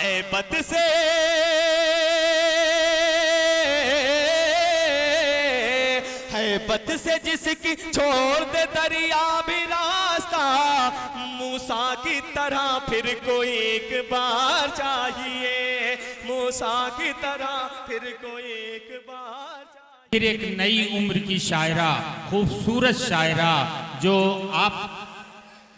हैबत से हैबत से जिसकी छोड़ दे दरिया भी रास्ता, मूसा की तरह फिर कोई एक बार चाहिए, मूसा की तरह फिर कोई एक बार चाहिए। फिर एक नई उम्र की शायरा, खूबसूरत शायरा जो आप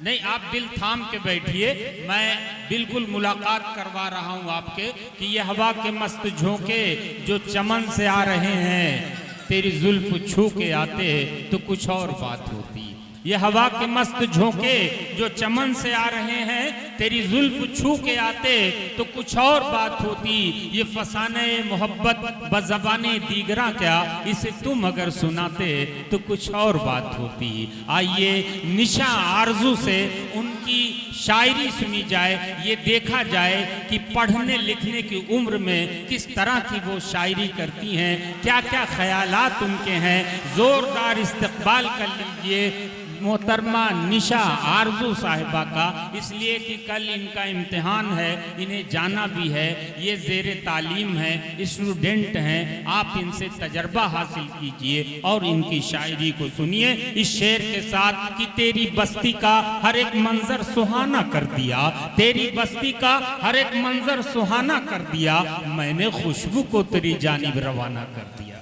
नहीं, आप दिल थाम के बैठिए, मैं बिल्कुल मुलाकात करवा रहा हूं आपके कि ये हवा के मस्त झोंके जो चमन से आ रहे हैं, तेरी जुल्फ छू के आते तो कुछ और बात होती। ये हवा के मस्त झोंके जो चमन से आ रहे हैं, तेरी जुल्फ छू के आते तो कुछ और बात होती। ये फसाने मोहब्बत बज़बाने दीगरा क्या, इसे तुम अगर सुनाते तो कुछ और बात होती। आइए निशा आरजू से उनकी शायरी सुनी जाए, ये देखा जाए कि पढ़ने लिखने की उम्र में किस तरह की वो शायरी करती हैं, क्या क्या ख्यालात उनके हैं। जोरदार इस्तकबाल कर लीजिए मोहतरमा निशा आरजू साहिबा का, इसलिए कि कल इनका इम्तिहान है, इन्हें जाना भी है, ये ज़ेरे तालीम है, स्टूडेंट हैं। आप इनसे तजर्बा हासिल कीजिए और इनकी शायरी को सुनिए इस शेर के साथ कि तेरी बस्ती का हर एक मंजर सुहाना कर दिया, तेरी बस्ती का हर एक मंजर सुहाना कर दिया, मैंने खुशबू को तेरी जानिब रवाना कर दिया।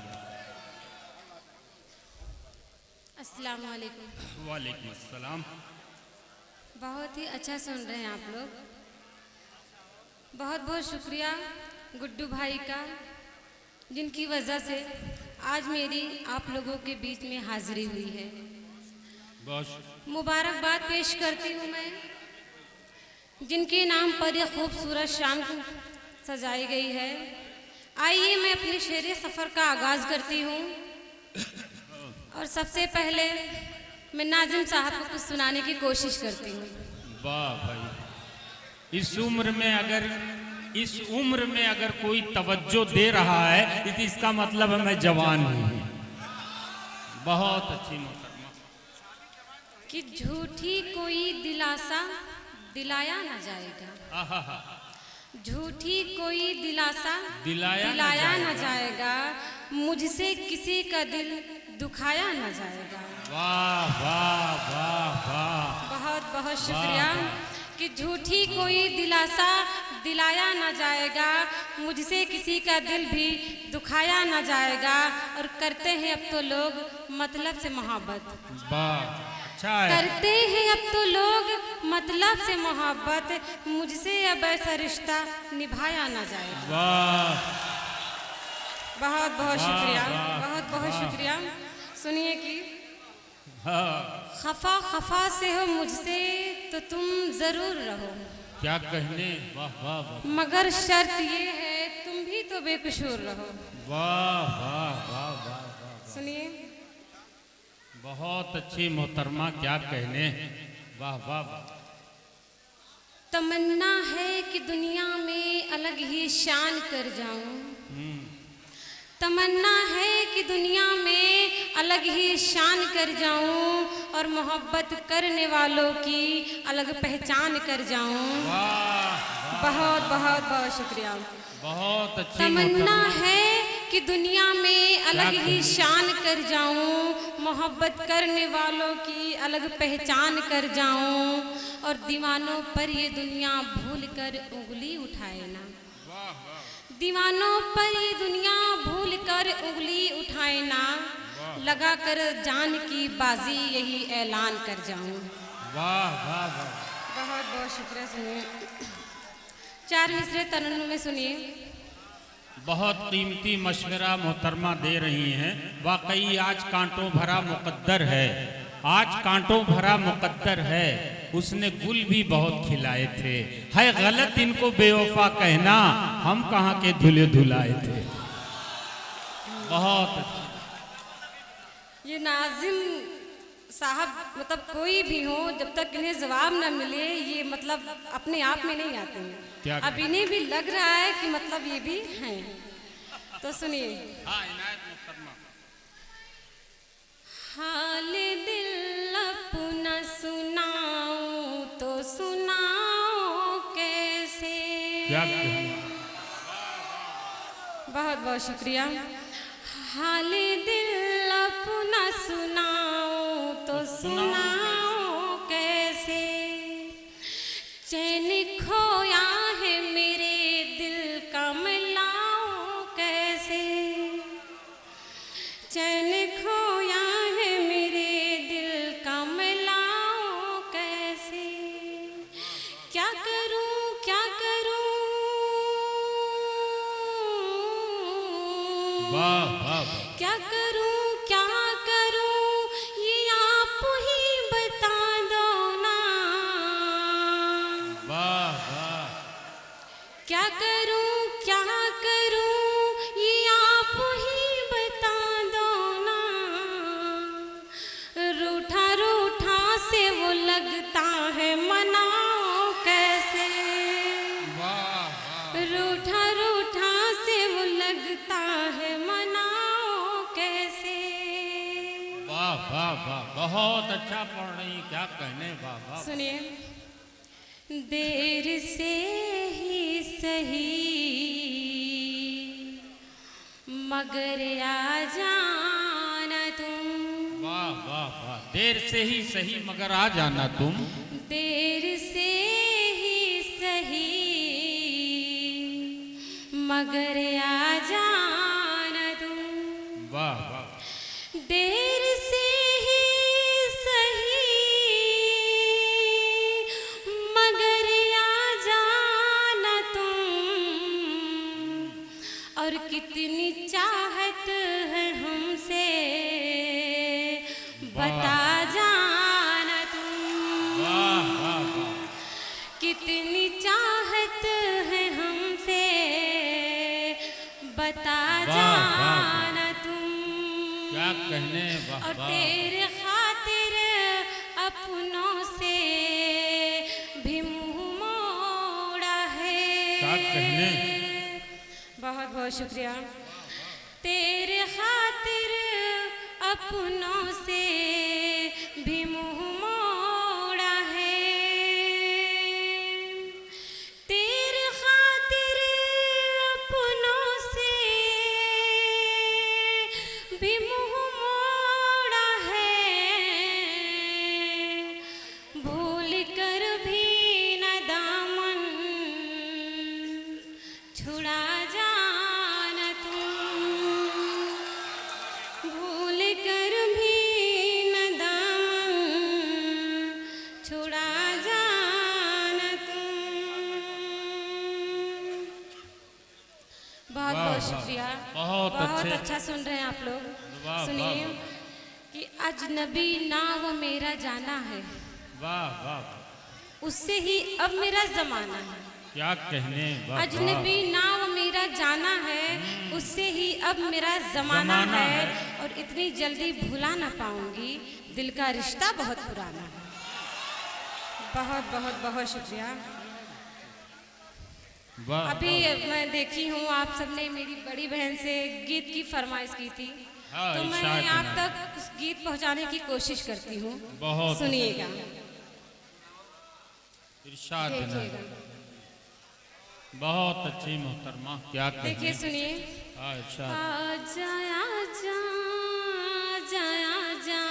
अस्सलाम वालेकुम। वालेकुम अस्सलाम। बहुत ही अच्छा सुन रहे हैं आप लोग, बहुत बहुत शुक्रिया गुड्डू भाई का, जिनकी वजह से आज मेरी आप लोगों के बीच में हाजिरी हुई है। बहुत मुबारकबाद पेश करती हूँ मैं, जिनके नाम पर यह खूबसूरत शाम सजाई गई है। आइए मैं अपने शेर सफ़र का आगाज़ करती हूँ और सबसे पहले मैं नाजिम साहब को कुछ सुनाने की कोशिश करती हूँ। वाह भाई, इस उम्र में अगर कोई तवज्जो दे रहा है तो इसका मतलब है मैं जवान हूँ। बहुत अच्छी मोहतरमा। कि झूठी कोई दिलासा दिलाया ना जाएगा, आहा, झूठी कोई दिलासा दिलाया ना जाएगा, मुझसे किसी का दिल दुखाया ना जाएगा। वाह वाह वाह वाह, बहुत बहुत शुक्रिया। कि झूठी कोई दिलासा दिलाया ना जाएगा, मुझसे किसी का दिल भी दुखाया ना जाएगा, और करते हैं अब तो लोग मतलब से मोहब्बत। वाह अच्छा है। करते हैं अब तो लोग मतलब से मोहब्बत, मुझसे अब ऐसा रिश्ता निभाया ना जाएगा। वाह, बहुत बहुत शुक्रिया, वाह, बहुत बहुत शुक्रिया। सुनिए कि हाँ, खफा खफा से हो मुझसे तो तुम जरूर रहो, क्या कहने। वाह वाह वाह, मगर शर्त ये है तुम भी तो बेकसूर रहो। वाह वाह वाह वाह वाह, सुनिए, बहुत अच्छी मोहतरमा, क्या कहने। वाह वाह वाह। तमन्ना है कि दुनिया में अलग ही शान कर जाऊं, तमन्ना है कि दुनिया में अलग ही शान कर जाऊं, और मोहब्बत करने वालों की अलग पहचान कर जाऊं। बहुत बहुत बहुत शुक्रिया। बहुत अच्छी तमन्ना मोहतरमा। है कि दुनिया में अलग ही शान कर जाऊं, मोहब्बत करने वालों की अलग पहचान कर जाऊं, और दीवानों पर ये दुनिया भूल कर उंगली उठाए ना, दीवानों पर ये दुनिया भूल कर उंगली उठाए ना, लगा कर जान की बाजी यही ऐलान कर जाऊं। वाह वाह वाह, बहुत बहुत शुक्रिया। सुनिए, 4 मिसरे तरन्नुम में सुनिए। बहुत कीमती मशवरा मोहतरमा दे रही हैं। वाकई आज कांटों भरा मुकद्दर है, आज कांटों भरा मुकद्दर है, उसने गुल भी बहुत खिलाए थे, है गलत इनको बेवफा कहना, हम कहाँ के धुले धुलाए थे। बहुत अच्छा। ये नाजिम साहब मतलब कोई भी हो, जब तक इन्हें जवाब ना मिले ये मतलब अपने आप में नहीं आते हैं। अब इन्हें भी लग रहा है कि मतलब ये भी हैं, तो सुनिए। हाँ, इनायत मुहतरमा। हाल दिल अपना सुनाऊं तो सुनाऊं कैसे, क्या बहुत बहुत शुक्रिया। हाले दिल अपना सुनाओ तो सुनाओ कैसे, चैन खोया है मेरे दिल का मिलाओ कैसे, चैन खोया है मेरे दिल का मिलाओ कैसे, क्या करूं क्या करूं, वाह वाह क्या करूं क्या करूं, ये आप ही बता दो ना, वाह वाह, क्या करूं ये आप ही बता दो ना, रूठा रूठा से वो लगता है मनाओ कैसे, वाह वाह, रूठा रूठा से वो लगता है मनाओ कैसे। वाह वाह वाह, बहुत अच्छा पढ़ रही, क्या कहने, वाह वाह। सुनिए, देर से ही सही मगर आ जाना तुम, वाह वाह वाह, देर से ही सही मगर आ जाना तुम, देर से ही सही मगर आ जाना तुम, वाह वाह, देर से ही सही मगर आ जाना तुम, और कितनी चाहत है हमसे बता जाना तुम, वाह वाह वाह, कितनी चाहत है हमसे बता वाह, वाह, जाना तुम, क्या कहने, वाह और वाह, तेरे खातिर अपनों से भी मुंह मोड़ा है, क्या कहने, बहुत बहुत शुक्रिया। तेरे खातिर अपनों से भी मुंह मोड़ा है, तेरे खातिर अपनों से भी मुंह मोड़ा है, भूल कर भी न दामन छुड़ा जाना तुम, भूल कर भी न दामन छुड़ा जाना तुम। बहुत वाह, बहुत वाह, शुक्रिया, बहुत बहुत अच्छे। अच्छा सुन रहे हैं आप लोग। वाह, सुनिए वाह, कि अजनबी नाव मेरा जाना है, वाह वाह, उससे ही अब मेरा जमाना है, क्या कहने, वाह वाह, अजनबी नाव मेरा जाना है, उससे ही अब मेरा जमाना जमाना है, है। और इतनी जल्दी भुला ना पाऊंगी, दिल का रिश्ता बहुत पुराना है। बहुत बहुत बहुत शुक्रिया। वाह अभी मैं देखी हूँ आप सबने मेरी बड़ी बहन से गीत की फरमाइश की थी, हाँ, तो मैं इरशाद आप है। तक उस गीत पहुँचाने की कोशिश करती हूँ। बहुत सुनिएगा, इरशाद है, देखिएगा, बहुत अच्छी मोहतरमा, क्या देखिए कहने, सुनिए। हाँ, इरशाद, आजा आजा आजा आजा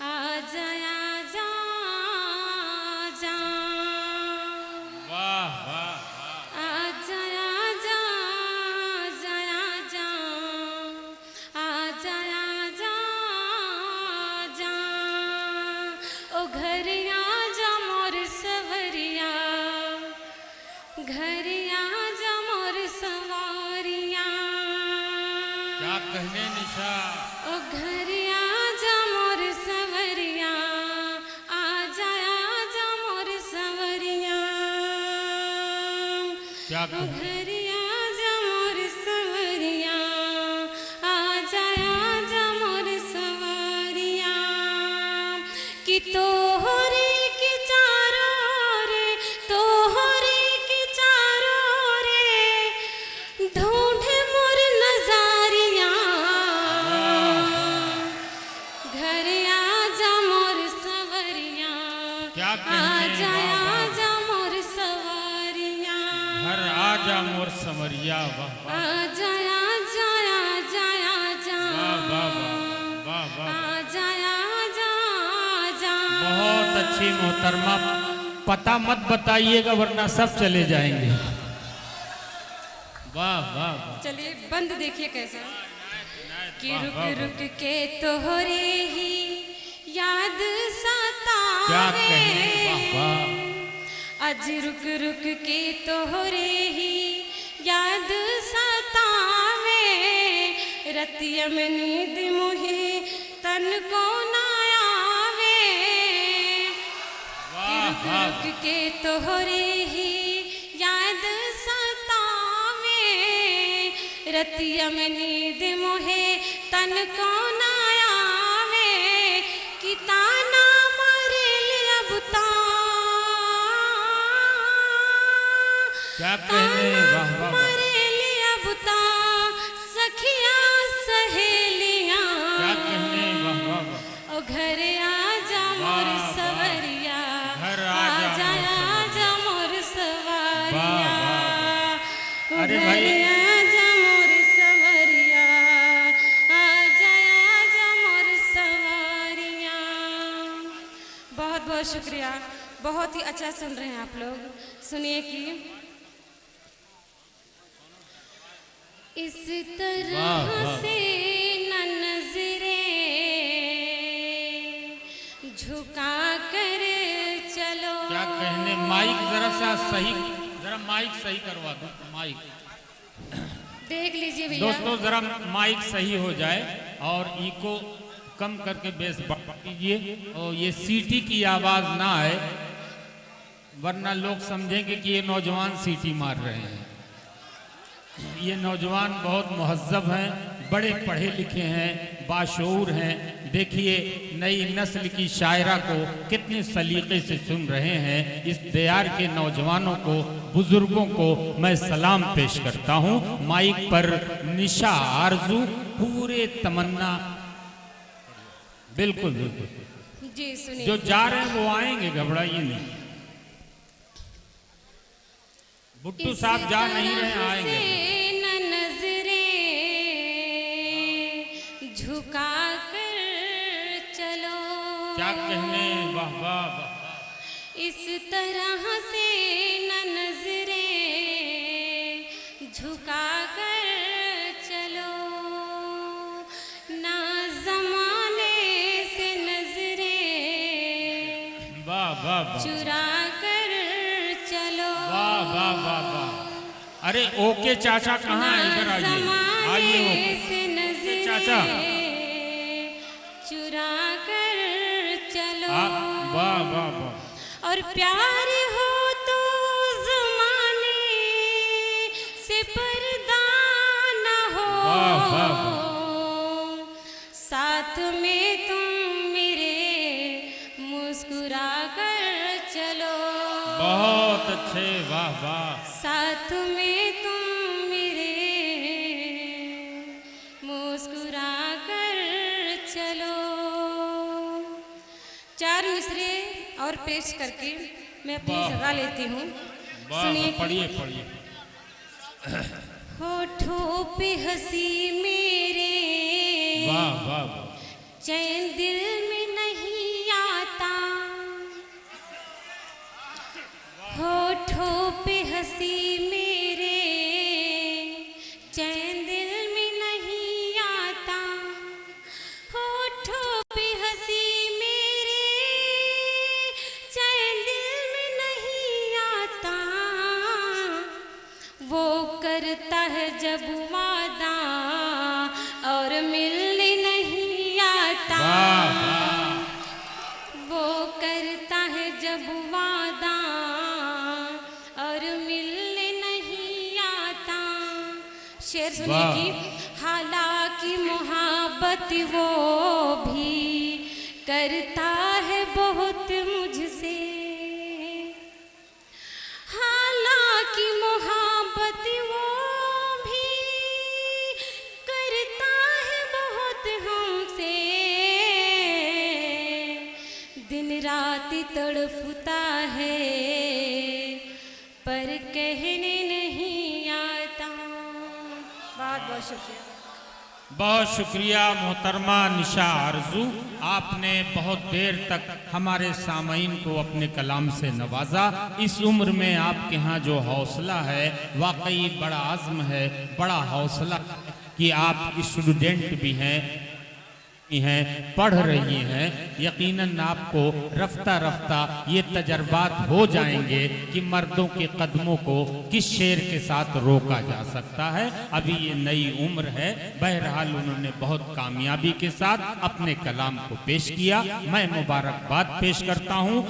आजा आजा आजा वाह वाह वाह, आजा आजा आजा आजा आजा आजा आजा, ओ घर आजा मोर सवरिया, घर आजा मोर सवारिया, क्या कहने, निशा, ओ घर आजा मोर सवरिया, आजा आजा मोर सवरिया, क्या ओ कहने, घर आजा मोर सवरिया, आजा आजा मोर सवरिया, कि तोहरे के चारों रे, तोहरे के चारों रे ढूंढे मोर नजारिया, घर आजा मोर सवरिया, क्या कहने, आजा वाह, वाह। आजा मोर सवरिया, आजा मोर समरिया, वाह वाह आजा आजा आजा आजा वाह वाह वाह वाह वाह। आजा आजा आजा। बहुत अच्छी मोहतरमा, पता मत बताइएगा वरना सब चले जाएंगे। वाह वाह वाह। चलिए बंद देखिए कैसा कि वाह, रुक वाह, वाह। रुक के तोहरे ही याद सतावे। क्या कहें, वाह वाह। आज रुक रुक के तोहरे ही याद सतावे। रतिया में नींद मुहे तन को ना आवे। कि वाह रुक वाह। रुक के तोहरे ही याद सतावे। रतिया में नींद मोहे तन को ना आवे। कि ताना मारे लिया बुता। क्या कहने, वाह वाह वाह। मारे लिया बुता सखिया सहेलियां। क्या कहने, वाह वाह वाह। ओ घर आजा मोर वाह, वाह। सवरिया। घर आजा आजा मोर आजा मोर सवरिया। वाह, वाह, ओ अरे घर भाई। आजा मोर सवरिया। आजा आजा मोर सवरिया। बहुत बहुत शुक्रिया, बहुत ही अच्छा सुन रहे हैं आप लोग। सुनिए कि इस तरह वाह, वाह। से न नजरें झुका कर चलो। क्या कहने, माइक जरा सा सही, जरा माइक सही करवा दो माइक। देख लीजिए भैया। दोस्तों जरा माइक सही हो जाए और इको कम करके बेस बढ़ा दीजिए और ये सीटी की आवाज ना आए वरना लोग समझेंगे कि ये नौजवान सीटी मार रहे हैं। ये नौजवान बहुत मुहज्जब हैं, बड़े पढ़े लिखे हैं, बाशऊर हैं। देखिए नई नस्ल की शायरा को कितने सलीके से सुन रहे हैं। इस दियार के नौजवानों को, बुजुर्गों को मैं सलाम पेश करता हूँ। माइक पर निशा आरजू, पूरे तमन्ना। बिल्कुल बिल्कुल, जी सुनिए। जो जा रहे हैं वो आएंगे, घबराइए नहीं। भुट्टू साहब जा नहीं रहे, आएंगे। न नजरें झुका कर चलो। क्या कहने, वाह वाह वाह। इस तरह से न नजरें झुका कर चलो। ना जमाने से नजरें वाह वाह वाह चुरा कर चलो। वाह वाह वाह वाह। अरे ओके चाचा कहाँ है, इधर आइए, आइए ओके। से नजरें चाचा। चुरा कर चलो। वाह वाह वाह। और प्यार हो तो ज़माने से पर्दा न हो। वाह, वाह, साथ में तुम मेरे मुस्कुरा कर चलो। बहुत अच्छे, वाह वाह। साथ में तुम मेरे मुस्कुरा कर चलो। चार मिसरे और पेश करके मैं अपनी वाह। जगह लेती हूँ। वाह सुनिए वाह, पढ़िए पढ़िए। होठों पे हंसी मेरे वाह वाह वाह। चैन दिल में नहीं आता। होठों पे हंसी मेरे चैन दिल में नहीं आता। होठों पे हंसी मेरे चैन दिल में नहीं आता। वो करता है जब वादा और मिलने नहीं आता। वाह वाह। वो करता है जब वादा और मिलने नहीं आता। शेर सुनिए वाह। कि हालांकि मोहब्बत वो भी करता है बहुत मुझसे। हालांकि मोहब्बत वो भी करता है बहुत हमसे। दिन रात तड़पता है पर कहे कहने नहीं आता। बहुत बहुत शुक्रिया। बहुत शुक्रिया मोहतरमा निशा आरजू, आपने बहुत देर तक हमारे सामईन को अपने कलाम से नवाजा। इस उम्र में आपके यहाँ जो हौसला है वाकई बड़ा आज़्म है, बड़ा हौसला कि आप स्टूडेंट भी हैं, पढ़ रही हैं। यकीनन आपको रफ्ता रफ्ता ये तजर्बात हो जाएंगे कि मर्दों के कदमों को किस शेर के साथ रोका जा सकता है। अभी ये नई उम्र है। बहरहाल उन्होंने बहुत कामयाबी के साथ अपने कलाम को पेश किया। मैं मुबारकबाद पेश करता हूँ